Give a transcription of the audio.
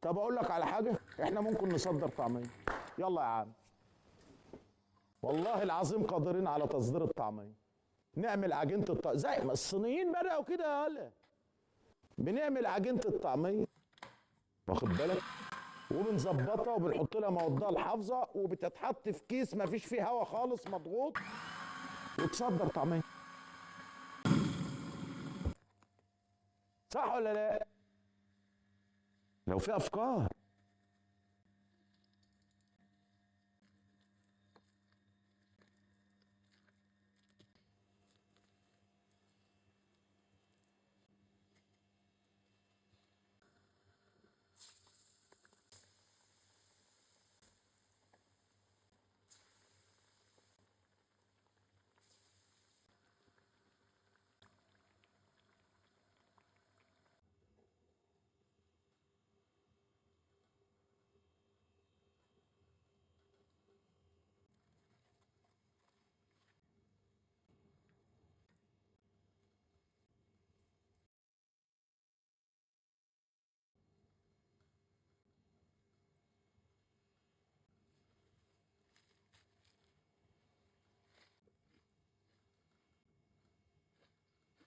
طب اقول لك على حاجه، احنا ممكن نصدر طعميه. يلا يا عم، والله العظيم قادرين على تصدير الطعميه. نعمل عجينه زي ما الصينيين بدأوا كده يا هلا. بنعمل عجينه الطعميه، واخد بالك، وبنظبطها وبنحط لها موضوع الحافظه، وبتتحط في كيس ما فيش فيه هواء خالص مضغوط، وتصدر طعميه. صح ولا لا؟ لو في افكار